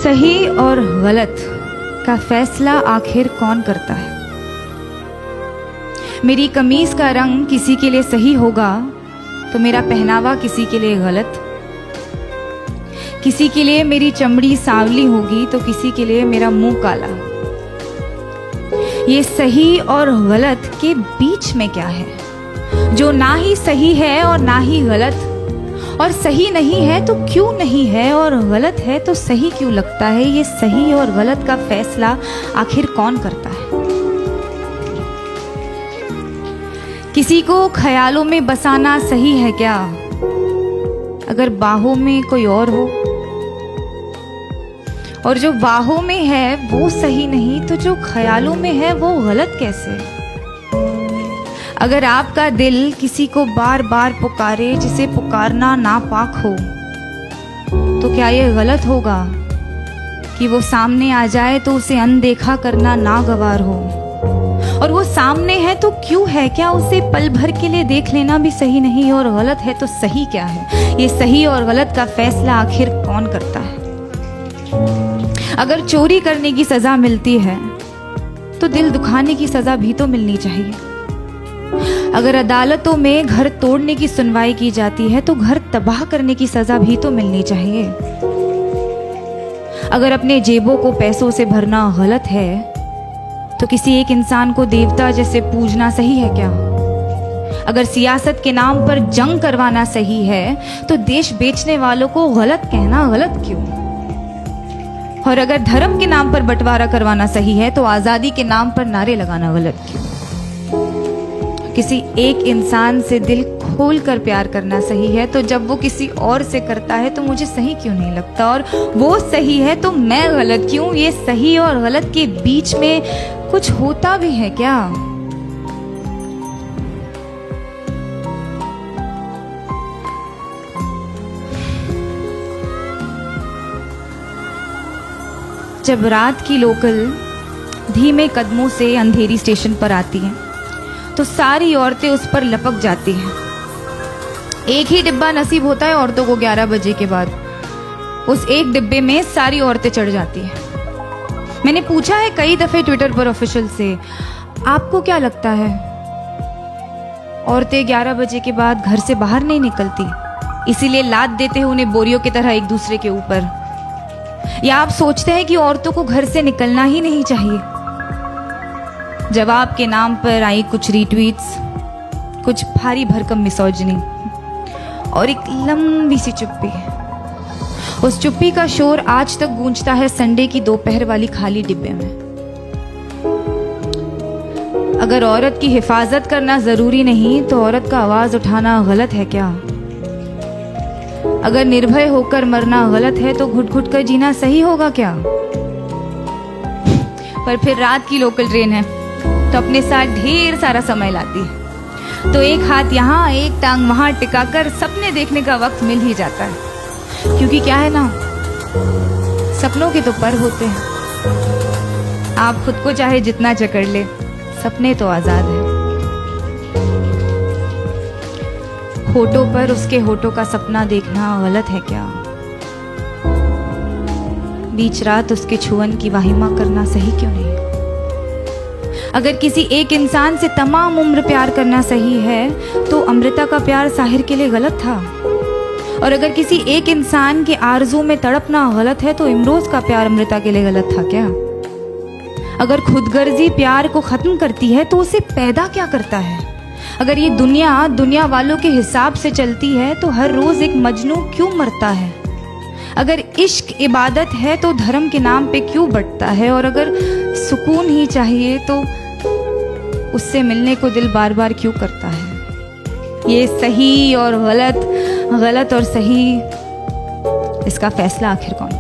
सही और गलत का फैसला आखिर कौन करता है? मेरी कमीज का रंग किसी के लिए सही होगा तो मेरा पहनावा किसी के लिए गलत, किसी के लिए मेरी चमड़ी सांवली होगी तो किसी के लिए मेरा मुंह काला। ये सही और गलत के बीच में क्या है, जो ना ही सही है और ना ही गलत, और सही नहीं है तो क्यों नहीं है, और गलत है तो सही क्यों लगता है? ये सही और गलत का फैसला आखिर कौन करता है? किसी को ख्यालों में बसाना सही है क्या, अगर बाहों में कोई और हो? और जो बाहों में है वो सही नहीं तो जो ख्यालों में है वो गलत कैसे? अगर आपका दिल किसी को बार बार पुकारे जिसे पुकारना नापाक हो, तो क्या ये गलत होगा कि वो सामने आ जाए तो उसे अनदेखा करना नागवार हो? और वो सामने है तो क्यों है? क्या उसे पल भर के लिए देख लेना भी सही नहीं? और गलत है तो सही क्या है? ये सही और गलत का फैसला आखिर कौन करता है? अगर चोरी करने की सजा मिलती है तो दिल दुखाने की सजा भी तो मिलनी चाहिए। अगर अदालतों में घर तोड़ने की सुनवाई की जाती है तो घर तबाह करने की सजा भी तो मिलनी चाहिए। अगर अपने जेबों को पैसों से भरना गलत है तो किसी एक इंसान को देवता जैसे पूजना सही है क्या? अगर सियासत के नाम पर जंग करवाना सही है तो देश बेचने वालों को गलत कहना गलत क्यों? और अगर धर्म के नाम पर बंटवारा करवाना सही है तो आजादी के नाम पर नारे लगाना गलत क्यों? किसी एक इंसान से दिल खोल कर प्यार करना सही है तो जब वो किसी और से करता है तो मुझे सही क्यों नहीं लगता? और वो सही है तो मैं गलत क्यों? ये सही और गलत के बीच में कुछ होता भी है क्या? जब रात की लोकल धीमे कदमों से अंधेरी स्टेशन पर आती है तो सारी औरतें उस पर लपक जाती हैं। एक ही डिब्बा नसीब होता है औरतों को 11 बजे के बाद। उस एक डिब्बे में सारी औरतें चढ़ जाती हैं। मैंने पूछा है कई दफे ट्विटर पर ऑफिशियल से, आपको क्या लगता है औरतें 11 बजे के बाद घर से बाहर नहीं निकलती, इसीलिए लाद देते हैं उन्हें बोरियों की तरह एक दूसरे के ऊपर? या आप सोचते हैं कि औरतों को घर से निकलना ही नहीं चाहिए? जवाब के नाम पर आई कुछ रीट्वीट्स, कुछ भारी भरकम मिसोजिनी और एक लंबी सी चुप्पी। उस चुप्पी का शोर आज तक गूंजता है संडे की दोपहर वाली खाली डिब्बे में। अगर औरत की हिफाजत करना जरूरी नहीं तो औरत का आवाज उठाना गलत है क्या? अगर निर्भय होकर मरना गलत है तो घुट घुट कर जीना सही होगा क्या? पर फिर रात की लोकल ट्रेन है तो अपने साथ ढेर सारा समय लाती है, तो एक हाथ यहाँ एक टांग वहां टिकाकर सपने देखने का वक्त मिल ही जाता है। क्योंकि क्या है ना, सपनों के तो पर होते हैं। आप खुद को चाहे जितना जकड़ ले, सपने तो आजाद है। होठों पर उसके होठों का सपना देखना गलत है क्या? बीच रात उसके छुअन की वाहिमा करना सही क्यों नहीं? अगर किसी एक इंसान से तमाम उम्र प्यार करना सही है तो अमृता का प्यार साहिर के लिए गलत था। और अगर किसी एक इंसान के आरज़ू में तड़पना गलत है तो इमरोज का प्यार अमृता के लिए गलत था क्या? अगर खुदगर्जी प्यार को खत्म करती है तो उसे पैदा क्या करता है? अगर ये दुनिया वालों के हिसाब से चलती है तो हर रोज एक मजनू क्यों मरता है? अगर इश्क इबादत है तो धर्म के नाम पे क्यों बंटता है? और अगर सुकून ही चाहिए तो उससे मिलने को दिल बार बार क्यों करता है? ये सही और गलत, गलत और सही, इसका फैसला आखिर कौन